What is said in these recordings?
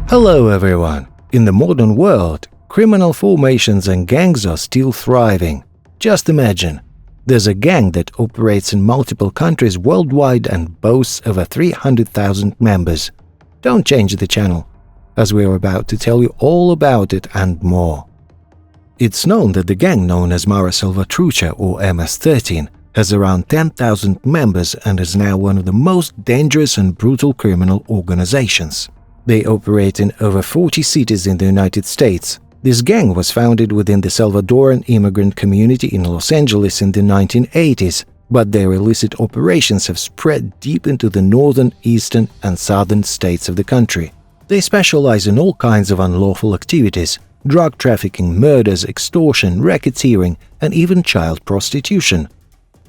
Hello everyone! In the modern world, criminal formations and gangs are still thriving. Just imagine, there's a gang that operates in multiple countries worldwide and boasts over 300,000 members. Don't change the channel, as we're about to tell you all about it and more. It's known that the gang known as Salvatrucha or MS-13 has around 10,000 members and is now one of the most dangerous and brutal criminal organizations. They operate in over 40 cities in the United States. This gang was founded within the Salvadoran immigrant community in Los Angeles in the 1980s, but their illicit operations have spread deep into the northern, eastern, and southern states of the country. They specialize in all kinds of unlawful activities: drug trafficking, murders, extortion, racketeering, and even child prostitution.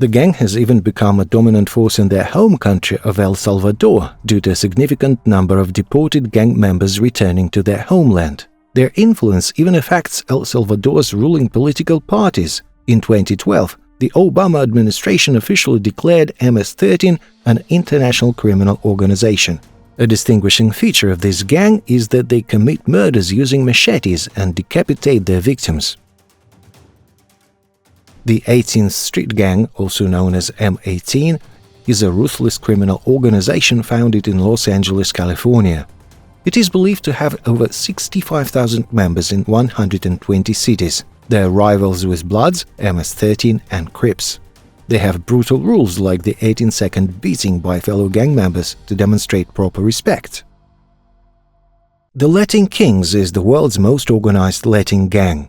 The gang has even become a dominant force in their home country of El Salvador due to a significant number of deported gang members returning to their homeland. Their influence even affects El Salvador's ruling political parties. In 2012, the Obama administration officially declared MS-13 an international criminal organization. A distinguishing feature of this gang is that they commit murders using machetes and decapitate their victims. The 18th Street Gang, also known as M18, is a ruthless criminal organization founded in Los Angeles, California. It is believed to have over 65,000 members in 120 cities. They are rivals with Bloods, MS-13, and Crips. They have brutal rules like the 18-second beating by fellow gang members to demonstrate proper respect. The Latin Kings is the world's most organized Latin gang.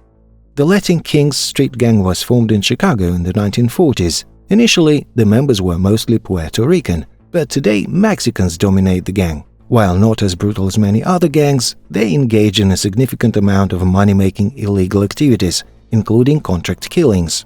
The Latin Kings Street Gang was formed in Chicago in the 1940s. Initially, the members were mostly Puerto Rican, but today Mexicans dominate the gang. While not as brutal as many other gangs, they engage in a significant amount of money-making illegal activities, including contract killings.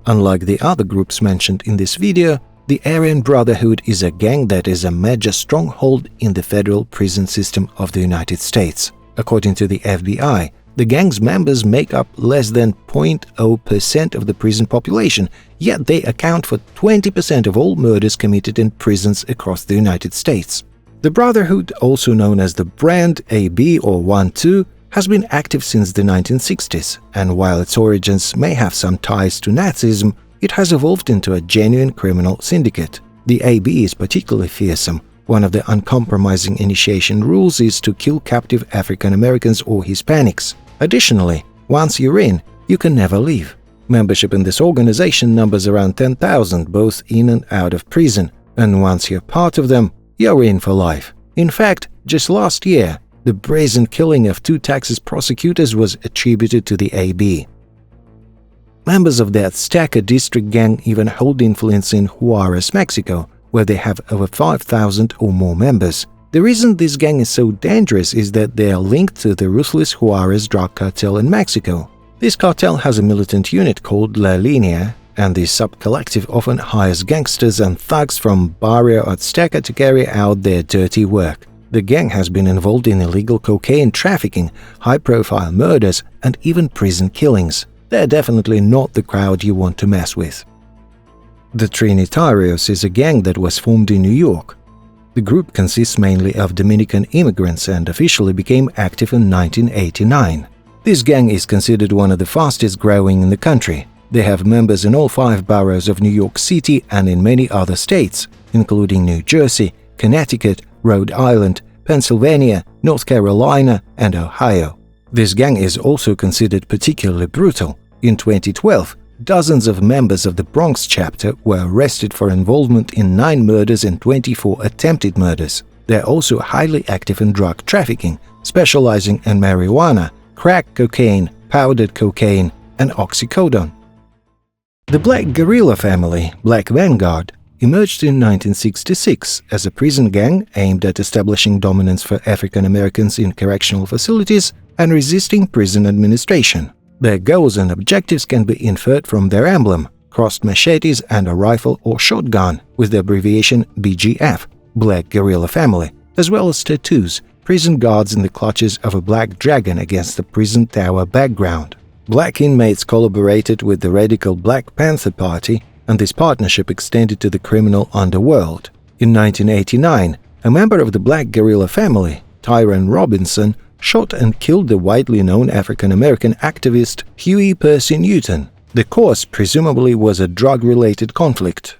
Unlike the other groups mentioned in this video, the Aryan Brotherhood is a gang that is a major stronghold in the federal prison system of the United States. According to the FBI, the gang's members make up less than 0.0% of the prison population, yet they account for 20% of all murders committed in prisons across the United States. The Brotherhood, also known as the Brand AB or 1-2, has been active since the 1960s, and while its origins may have some ties to Nazism, it has evolved into a genuine criminal syndicate. The AB is particularly fearsome. One of the uncompromising initiation rules is to kill captive African Americans or Hispanics. Additionally, once you're in, you can never leave. Membership in this organization numbers around 10,000 both in and out of prison, and once you're part of them, you're in for life. In fact, just last year, the brazen killing of 2 Texas prosecutors was attributed to the AB. Members of the Azteca District gang even hold influence in Juarez, Mexico, where they have over 5,000 or more members. The reason this gang is so dangerous is that they are linked to the ruthless Juarez drug cartel in Mexico. This cartel has a militant unit called La Línea, and this sub-collective often hires gangsters and thugs from Barrio Azteca to carry out their dirty work. The gang has been involved in illegal cocaine trafficking, high-profile murders, and even prison killings. They're definitely not the crowd you want to mess with. The Trinitarios is a gang that was formed in New York. The group consists mainly of Dominican immigrants and officially became active in 1989. This gang is considered one of the fastest growing in the country. They have members in all 5 boroughs of New York City and in many other states, including New Jersey, Connecticut, Rhode Island, Pennsylvania, North Carolina, and Ohio. This gang is also considered particularly brutal. In 2012, dozens of members of the Bronx chapter were arrested for involvement in 9 murders and 24 attempted murders. They're also highly active in drug trafficking, specializing in marijuana, crack cocaine, powdered cocaine, and oxycodone. The Black Guerrilla family, Black Vanguard, emerged in 1966 as a prison gang aimed at establishing dominance for African Americans in correctional facilities and resisting prison administration. Their goals and objectives can be inferred from their emblem, crossed machetes and a rifle or shotgun with the abbreviation BGF, Black Guerrilla Family, as well as tattoos, prison guards in the clutches of a black dragon against the prison tower background. Black inmates collaborated with the radical Black Panther Party, and this partnership extended to the criminal underworld. In 1989, a member of the Black Guerrilla family, Tyrone Robinson, shot and killed the widely known African-American activist Huey Percy Newton. The cause presumably was a drug-related conflict.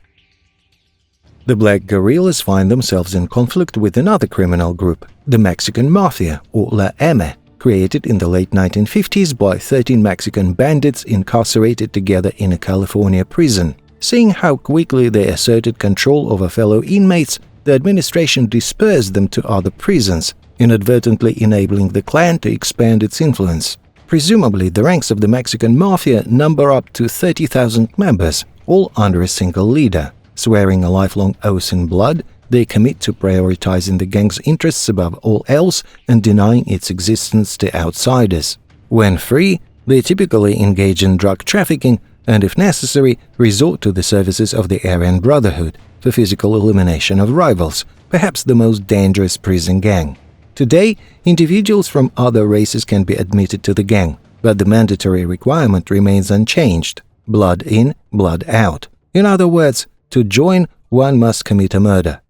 The Black Guerrillas find themselves in conflict with another criminal group, the Mexican Mafia, or La M, created in the late 1950s by 13 Mexican bandits incarcerated together in a California prison. Seeing how quickly they asserted control over fellow inmates, the administration dispersed them to other prisons, inadvertently enabling the clan to expand its influence. Presumably, the ranks of the Mexican Mafia number up to 30,000 members, all under a single leader. Swearing a lifelong oath in blood, they commit to prioritizing the gang's interests above all else and denying its existence to outsiders. When free, they typically engage in drug trafficking and, if necessary, resort to the services of the Aryan Brotherhood for physical elimination of rivals, perhaps the most dangerous prison gang. Today, individuals from other races can be admitted to the gang, but the mandatory requirement remains unchanged: blood in, blood out. In other words, to join, one must commit a murder.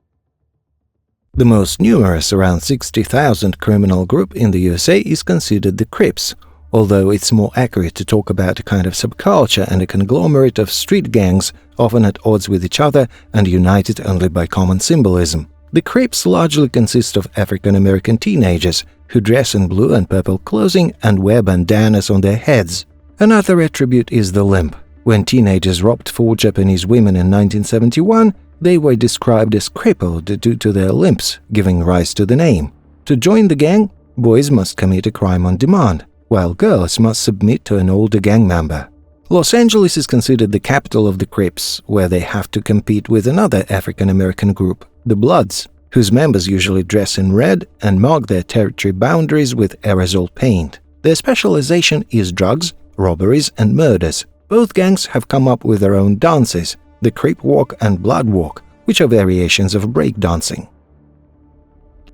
The most numerous, around 60,000 criminal group in the USA is considered the Crips, although it's more accurate to talk about a kind of subculture and a conglomerate of street gangs, often at odds with each other and united only by common symbolism. The Crips largely consist of African-American teenagers who dress in blue and purple clothing and wear bandanas on their heads. Another attribute is the limp. When teenagers robbed 4 Japanese women in 1971, they were described as crippled due to their limps, giving rise to the name. To join the gang, boys must commit a crime on demand, while girls must submit to an older gang member. Los Angeles is considered the capital of the Crips, where they have to compete with another African-American group, the Bloods, whose members usually dress in red and mark their territory boundaries with aerosol paint. Their specialization is drugs, robberies, and murders. Both gangs have come up with their own dances, the Crip Walk and Blood Walk, which are variations of breakdancing.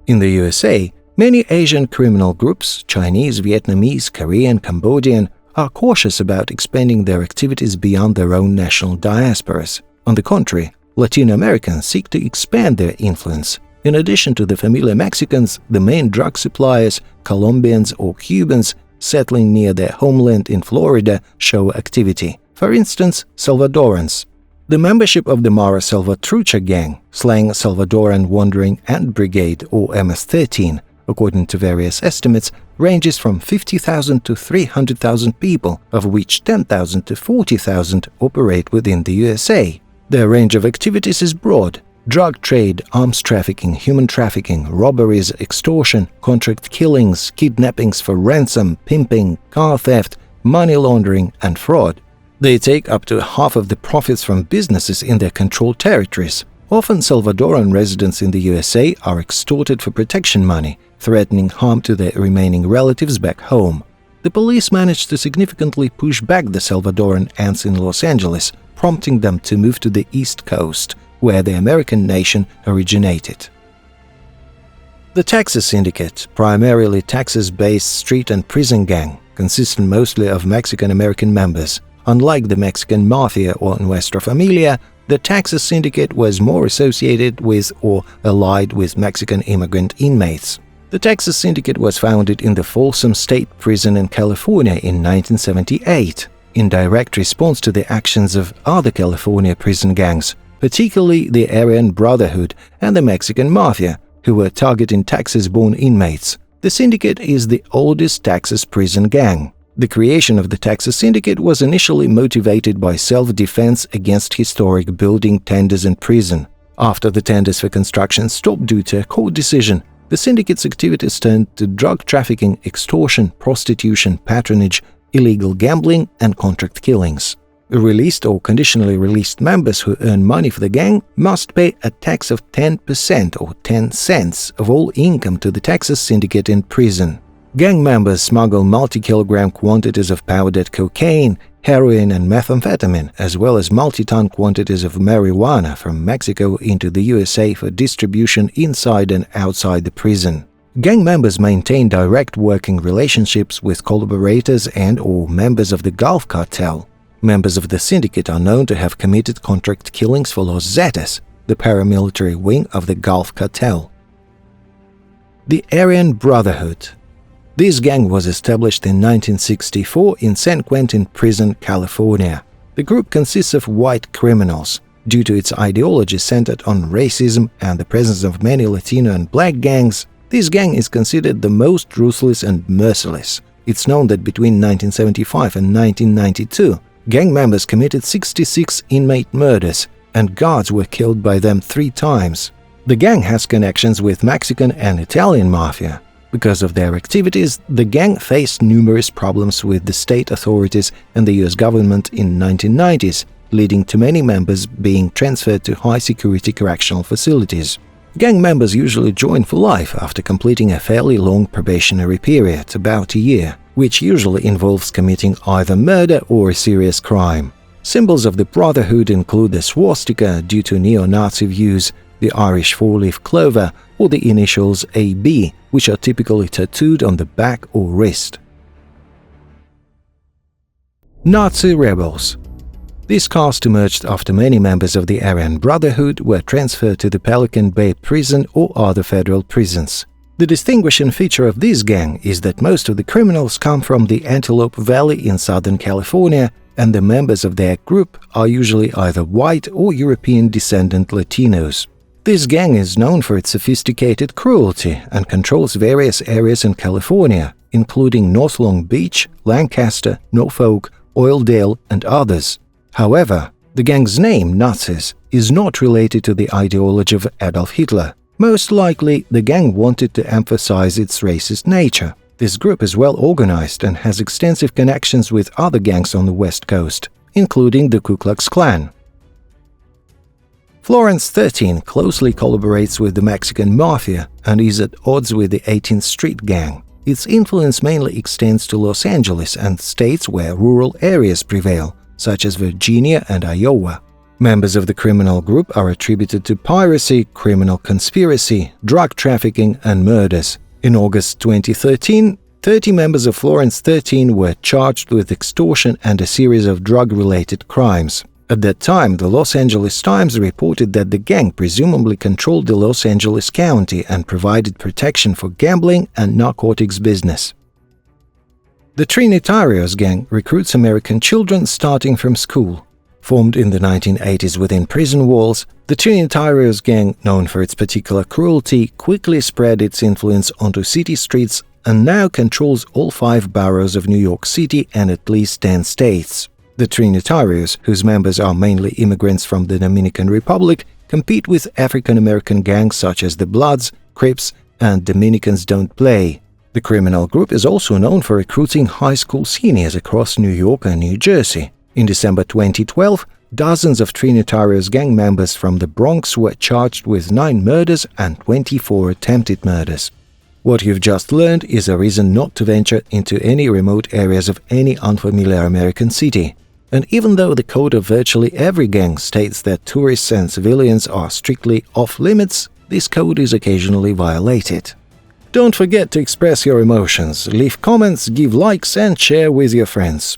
In the USA, many Asian criminal groups, Chinese, Vietnamese, Korean, Cambodian, are cautious about expanding their activities beyond their own national diasporas. On the contrary, Latino Americans seek to expand their influence. In addition to the familiar Mexicans, the main drug suppliers, Colombians or Cubans, settling near their homeland in Florida show activity. For instance, Salvadorans. The membership of the Mara Salvatrucha gang, slang Salvadoran Wandering Ant Brigade or MS-13, according to various estimates, ranges from 50,000 to 300,000 people, of which 10,000 to 40,000 operate within the USA. Their range of activities is broad: drug trade, arms trafficking, human trafficking, robberies, extortion, contract killings, kidnappings for ransom, pimping, car theft, money laundering, and fraud. They take up to half of the profits from businesses in their controlled territories. Often Salvadoran residents in the USA are extorted for protection money, threatening harm to their remaining relatives back home. The police managed to significantly push back the Salvadoran ants in Los Angeles, prompting them to move to the East Coast, where the American nation originated. The Texas Syndicate, primarily Texas-based street and prison gang, consisting mostly of Mexican-American members. Unlike the Mexican Mafia or Nuestra Familia, the Texas Syndicate was more associated with or allied with Mexican immigrant inmates. The Texas Syndicate was founded in the Folsom State Prison in California in 1978, in direct response to the actions of other California prison gangs, particularly the Aryan Brotherhood and the Mexican Mafia, who were targeting Texas-born inmates. The Syndicate is the oldest Texas prison gang. The creation of the Texas Syndicate was initially motivated by self-defense against historic building tenders in prison. After the tenders for construction stopped due to a court decision, the Syndicate's activities turned to drug trafficking, extortion, prostitution, patronage, illegal gambling, and contract killings. Released or conditionally released members who earn money for the gang must pay a tax of 10% or 10 cents of all income to the Texas Syndicate in prison. Gang members smuggle multi-kilogram quantities of powdered cocaine, heroin, and methamphetamine, as well as multi-ton quantities of marijuana from Mexico into the USA for distribution inside and outside the prison. Gang members maintain direct working relationships with collaborators and/or members of the Gulf Cartel. Members of the Syndicate are known to have committed contract killings for Los Zetas, the paramilitary wing of the Gulf Cartel. The Aryan Brotherhood. This gang was established in 1964 in San Quentin Prison, California. The group consists of white criminals. Due to its ideology centered on racism and the presence of many Latino and black gangs, this gang is considered the most ruthless and merciless. It's known that between 1975 and 1992, gang members committed 66 inmate murders, and guards were killed by them 3 times. The gang has connections with Mexican and Italian mafia. Because of their activities, the gang faced numerous problems with the state authorities and the US government in 1990s, leading to many members being transferred to high-security correctional facilities. Gang members usually join for life after completing a fairly long probationary period, about a year, which usually involves committing either murder or a serious crime. Symbols of the Brotherhood include the swastika due to neo-Nazi views, the Irish four-leaf clover, or the initials AB, which are typically tattooed on the back or wrist. Nazi rebels. This caste emerged after many members of the Aryan Brotherhood were transferred to the Pelican Bay prison or other federal prisons. The distinguishing feature of this gang is that most of the criminals come from the Antelope Valley in Southern California, and the members of their group are usually either white or European descendant Latinos. This gang is known for its sophisticated cruelty and controls various areas in California, including North Long Beach, Lancaster, Norfolk, Oildale, and others. However, the gang's name, Nazis, is not related to the ideology of Adolf Hitler. Most likely, the gang wanted to emphasize its racist nature. This group is well organized and has extensive connections with other gangs on the West Coast, including the Ku Klux Klan. Florence 13 closely collaborates with the Mexican Mafia and is at odds with the 18th Street Gang. Its influence mainly extends to Los Angeles and states where rural areas prevail, such as Virginia and Iowa. Members of the criminal group are attributed to piracy, criminal conspiracy, drug trafficking, and murders. In August 2013, 30 members of Florence 13 were charged with extortion and a series of drug-related crimes. At that time, the Los Angeles Times reported that the gang presumably controlled the Los Angeles County and provided protection for gambling and narcotics business. The Trinitarios gang recruits American children starting from school. Formed in the 1980s within prison walls, the Trinitarios gang, known for its particular cruelty, quickly spread its influence onto city streets and now controls all 5 boroughs of New York City and at least 10 states. The Trinitarios, whose members are mainly immigrants from the Dominican Republic, compete with African-American gangs such as the Bloods, Crips, and Dominicans Don't Play. The criminal group is also known for recruiting high school seniors across New York and New Jersey. In December 2012, dozens of Trinitarios gang members from the Bronx were charged with 9 murders and 24 attempted murders. What you've just learned is a reason not to venture into any remote areas of any unfamiliar American city. And even though the code of virtually every gang states that tourists and civilians are strictly off-limits, this code is occasionally violated. Don't forget to express your emotions, leave comments, give likes and share with your friends.